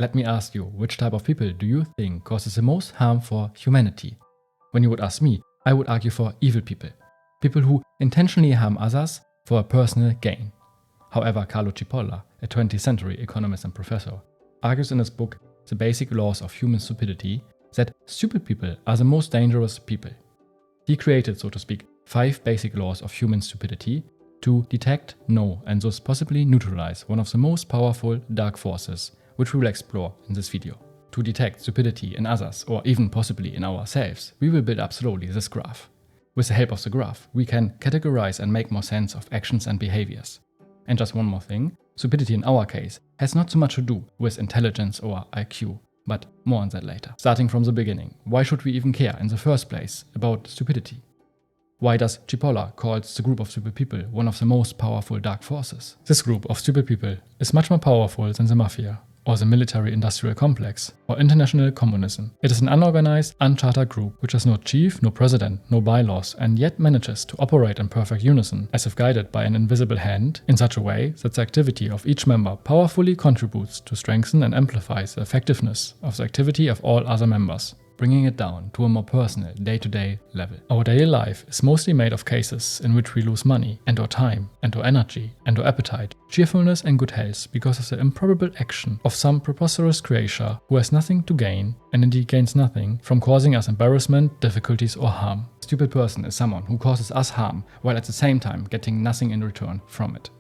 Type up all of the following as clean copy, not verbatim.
Let me ask you, which type of people do you think causes the most harm for humanity? When you would ask me, I would argue for evil people. People who intentionally harm others for a personal gain. However, Carlo Cipolla, a 20th century economist and professor, argues in his book The Basic Laws of Human Stupidity that stupid people are the most dangerous people. He created, so to speak, 5 basic laws of human stupidity to detect, know, and thus possibly neutralize one of the most powerful dark forces, which we will explore in this video. To detect stupidity in others, or even possibly in ourselves, we will build up slowly this graph. With the help of the graph, we can categorize and make more sense of actions and behaviors. And just one more thing, stupidity in our case has not so much to do with intelligence or IQ, but more on that later. Starting from the beginning, why should we even care in the first place about stupidity? Why does Cipolla call the group of stupid people one of the most powerful dark forces? This group of stupid people is much more powerful than the mafia, or the military-industrial complex, or international communism. It is an unorganized, unchartered group which has no chief, no president, no bylaws, and yet manages to operate in perfect unison, as if guided by an invisible hand, in such a way that the activity of each member powerfully contributes to strengthen and amplify the effectiveness of the activity of all other members, bringing it down to a more personal, day-to-day level. Our daily life is mostly made of cases in which we lose money, and/or time, and/or energy, and/or appetite, cheerfulness and good health because of the improbable action of some preposterous creature who has nothing to gain, and indeed gains nothing, from causing us embarrassment, difficulties or harm. A stupid person is someone who causes us harm, while at the same time getting nothing in return from it.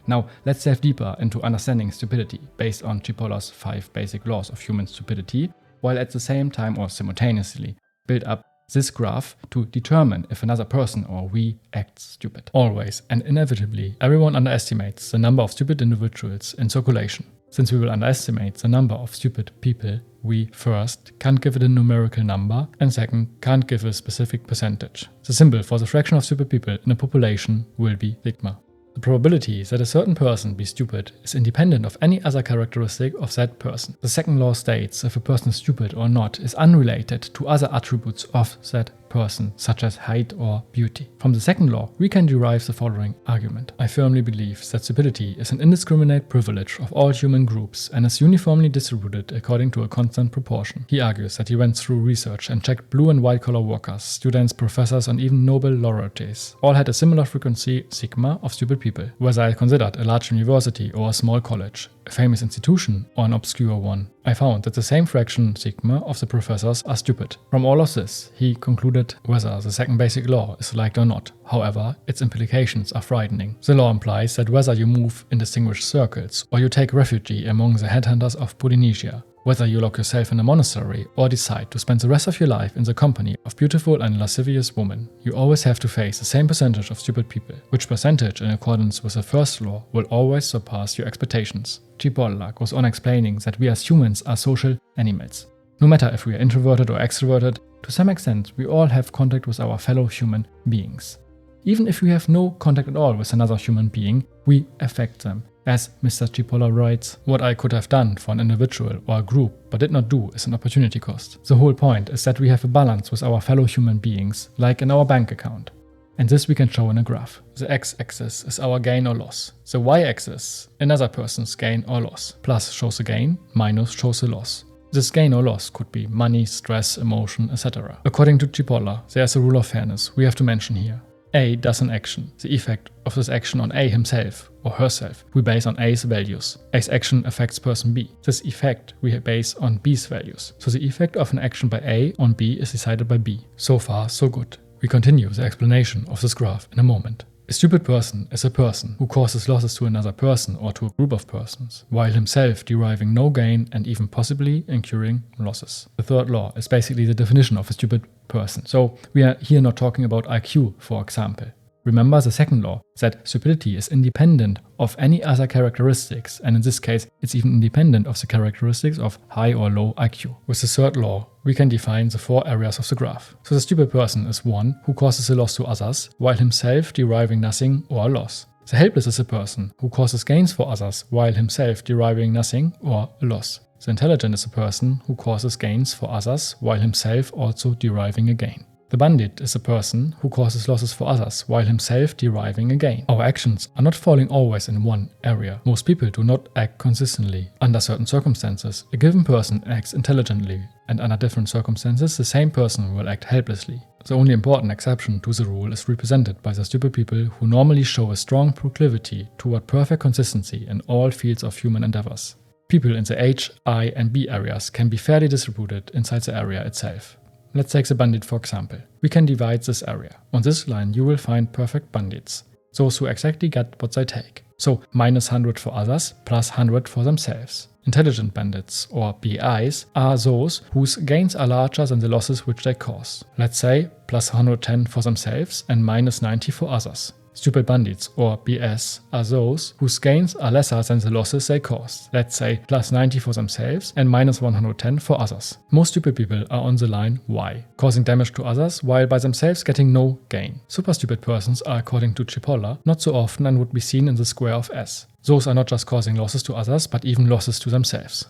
Now, let's delve deeper into understanding stupidity based on Cipolla's 5 basic laws of human stupidity, while at the same time or simultaneously build up this graph to determine if another person or we acts stupid. Always and inevitably, everyone underestimates the number of stupid individuals in circulation. Since we will underestimate the number of stupid people, we first can't give it a numerical number, and second can't give a specific percentage. The symbol for the fraction of stupid people in a population will be sigma. The probability that a certain person be stupid is independent of any other characteristic of that person. The second law states if a person is stupid or not is unrelated to other attributes of that person, such as height or beauty. From the second law, we can derive the following argument. I firmly believe that stupidity is an indiscriminate privilege of all human groups and is uniformly distributed according to a constant proportion. He argues that he went through research and checked blue and white collar workers, students, professors, and even Nobel laureates. All had a similar frequency, sigma, of stupid people, whether I considered a large university or a small college, a famous institution or an obscure one. I found that the same fraction, sigma, of the professors are stupid. From all of this, he concluded whether the second basic law is liked or not. However, its implications are frightening. The law implies that whether you move in distinguished circles or you take refuge among the headhunters of Polynesia, whether you lock yourself in a monastery or decide to spend the rest of your life in the company of beautiful and lascivious women, you always have to face the same percentage of stupid people, which percentage, in accordance with the first law, will always surpass your expectations. Cipolla goes on explaining that we as humans are social animals. No matter if we are introverted or extroverted, to some extent we all have contact with our fellow human beings. Even if we have no contact at all with another human being, we affect them. As Mr. Cipolla writes, what I could have done for an individual or a group but did not do is an opportunity cost. The whole point is that we have a balance with our fellow human beings, like in our bank account. And this we can show in a graph. The x-axis is our gain or loss. The y-axis, another person's gain or loss. Plus shows the gain, minus shows the loss. This gain or loss could be money, stress, emotion, etc. According to Cipolla, there is a rule of fairness we have to mention here. A does an action. The effect of this action on A himself or herself we base on A's values. A's action affects person B. This effect we base on B's values. So the effect of an action by A on B is decided by B. So far, so good. We continue the explanation of this graph in a moment. A stupid person is a person who causes losses to another person or to a group of persons, while himself deriving no gain and even possibly incurring losses. The third law is basically the definition of a stupid person. So we are here not talking about IQ, for example. Remember the second law, that stupidity is independent of any other characteristics, and in this case it's even independent of the characteristics of high or low IQ. With the third law, we can define the 4 areas of the graph. So the stupid person is one who causes a loss to others, while himself deriving nothing or a loss. The helpless is a person who causes gains for others, while himself deriving nothing or a loss. The intelligent is a person who causes gains for others, while himself also deriving a gain. The bandit is a person who causes losses for others while himself deriving a gain. Our actions are not falling always in one area. Most people do not act consistently. Under certain circumstances, a given person acts intelligently, and under different circumstances, the same person will act helplessly. The only important exception to the rule is represented by the stupid people who normally show a strong proclivity toward perfect consistency in all fields of human endeavors. People in the H, I, and B areas can be fairly distributed inside the area itself. Let's take the bandit for example. We can divide this area. On this line you will find perfect bandits, those who exactly get what they take. So minus 100 for others, plus 100 for themselves. Intelligent bandits, or BIs, are those whose gains are larger than the losses which they cause. Let's say plus 110 for themselves and minus 90 for others. Stupid bandits, or BS, are those whose gains are lesser than the losses they cause. Let's say plus 90 for themselves and minus 110 for others. Most stupid people are on the line Y, causing damage to others while by themselves getting no gain. Super stupid persons are, according to Cipolla, not so often and would be seen in the square of S. Those are not just causing losses to others, but even losses to themselves.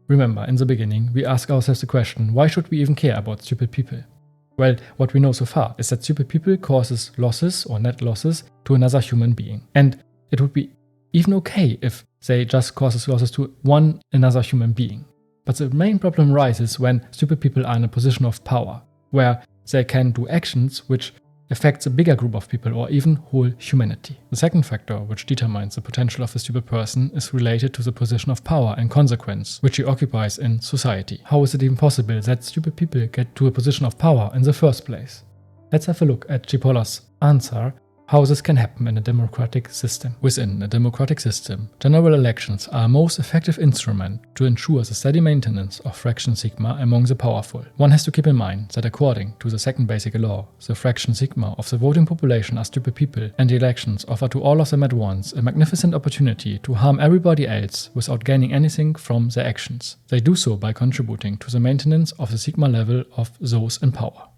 Remember, in the beginning, we ask ourselves the question, why should we even care about stupid people? Well, what we know so far is that stupid people causes losses or net losses to another human being. And it would be even okay if they just causes losses to another human being. But the main problem arises when stupid people are in a position of power, where they can do actions which affects a bigger group of people or even whole humanity. The second factor which determines the potential of a stupid person is related to the position of power and consequence which he occupies in society. How is it even possible that stupid people get to a position of power in the first place? Let's have a look at Cipolla's answer, how this can happen in a democratic system. Within a democratic system, general elections are a most effective instrument to ensure the steady maintenance of fraction sigma among the powerful. One has to keep in mind that according to the second basic law, the fraction sigma of the voting population are stupid people, and the elections offer to all of them at once a magnificent opportunity to harm everybody else without gaining anything from their actions. They do so by contributing to the maintenance of the sigma level of those in power.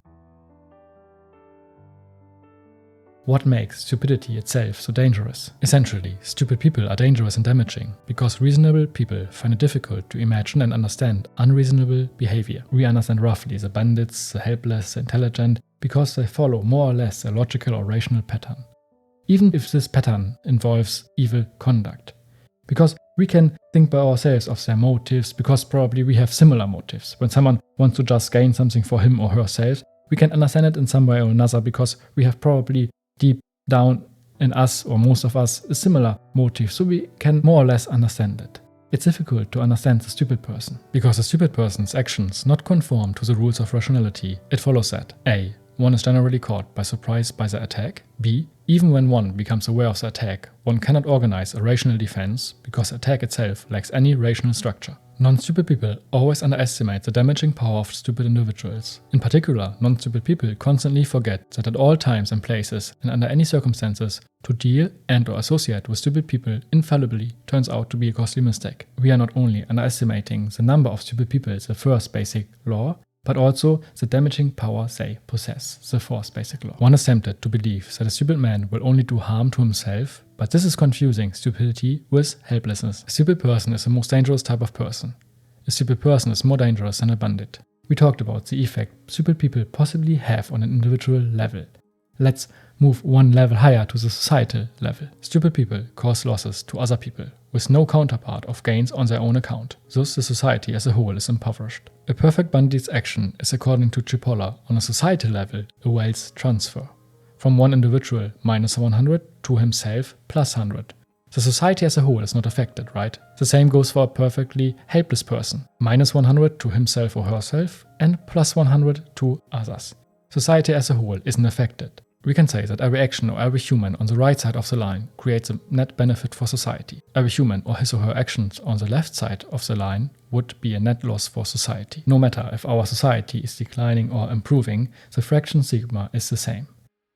What makes stupidity itself so dangerous? Essentially, stupid people are dangerous and damaging because reasonable people find it difficult to imagine and understand unreasonable behavior. We understand roughly the bandits, the helpless, the intelligent, because they follow more or less a logical or rational pattern. Even if this pattern involves evil conduct. Because we can think by ourselves of their motives, because probably we have similar motives. When someone wants to just gain something for him or herself, we can understand it in some way or another because we have probably deep down in us, or most of us, a similar motive, so we can more or less understand it. It's difficult to understand the stupid person, because the stupid person's actions not conform to the rules of rationality. It follows that A. One is generally caught by surprise by the attack. B. Even when one becomes aware of the attack, one cannot organize a rational defense, because the attack itself lacks any rational structure. Non-stupid people always underestimate the damaging power of stupid individuals. In particular, non-stupid people constantly forget that at all times and places and under any circumstances, to deal and or associate with stupid people infallibly turns out to be a costly mistake. We are not only underestimating the number of stupid people, the first basic law, but also the damaging power they possess, the fourth basic law. One is tempted to believe that a stupid man will only do harm to himself, but this is confusing stupidity with helplessness. A stupid person is the most dangerous type of person. A stupid person is more dangerous than a bandit. We talked about the effect stupid people possibly have on an individual level. Let's move one level higher to the societal level. Stupid people cause losses to other people, with no counterpart of gains on their own account. Thus the society as a whole is impoverished. A perfect bandit's action is, according to Cipolla, on a societal level, a wealth transfer. From one individual minus 100 to himself plus 100. The society as a whole is not affected, right? The same goes for a perfectly helpless person. Minus 100 to himself or herself and plus 100 to others. Society as a whole isn't affected. We can say that every action or every human on the right side of the line creates a net benefit for society. Every human or his or her actions on the left side of the line would be a net loss for society. No matter if our society is declining or improving, the fraction sigma is the same.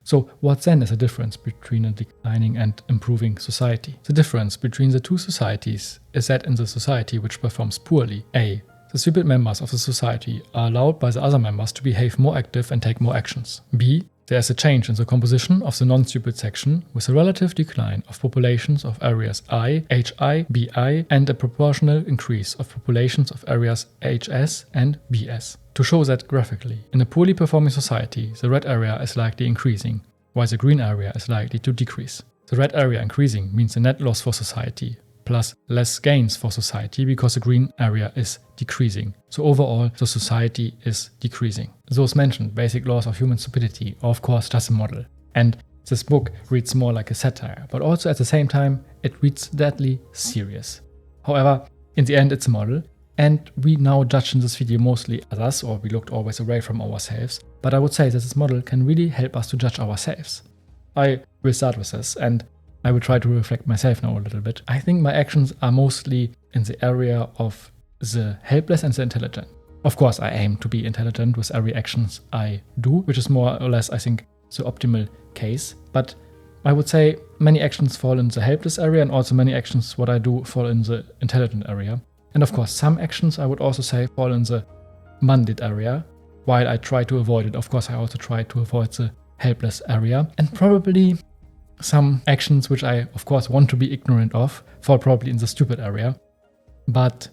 So what then is the difference between a declining and improving society? The difference between the two societies is that in the society which performs poorly, A. The stupid members of the society are allowed by the other members to behave more active and take more actions. B. There is a change in the composition of the non-stupid section with a relative decline of populations of areas I, HI, BI and a proportional increase of populations of areas HS and BS. To show that graphically, in a poorly performing society, the red area is likely increasing, while the green area is likely to decrease. The red area increasing means a net loss for society, plus less gains for society because the green area is decreasing. So overall, the society is decreasing. Those mentioned basic laws of human stupidity are of course just a model. And this book reads more like a satire, but also at the same time, it reads deadly serious. However, in the end it's a model, and we now judge in this video mostly others, or we looked always away from ourselves, but I would say that this model can really help us to judge ourselves. I will start with this, and I will try to reflect myself now a little bit. I think my actions are mostly in the area of the helpless and the intelligent. Of course, I aim to be intelligent with every actions I do, which is more or less, I think, the optimal case. But I would say many actions fall in the helpless area, and also many actions what I do fall in the intelligent area. And of course, some actions I would also say fall in the mundane area, while I try to avoid it. Of course, I also try to avoid the helpless area. And probably some actions which I, of course, want to be ignorant of fall probably in the stupid area. But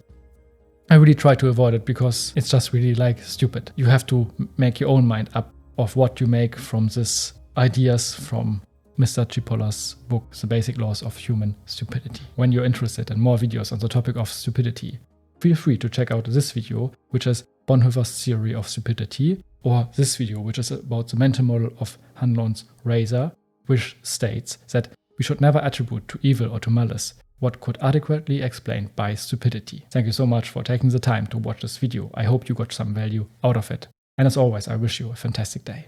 I really try to avoid it because it's just really like stupid. You have to make your own mind up of what you make from these ideas from Mr. Cipolla's book, The Basic Laws of Human Stupidity. When you're interested in more videos on the topic of stupidity, feel free to check out this video, which is Bonhoeffer's theory of stupidity, or this video, which is about the mental model of Hanlon's razor, which states that we should never attribute to evil or to malice what could adequately explained by stupidity. Thank you so much for taking the time to watch this video. I hope you got some value out of it. And as always, I wish you a fantastic day.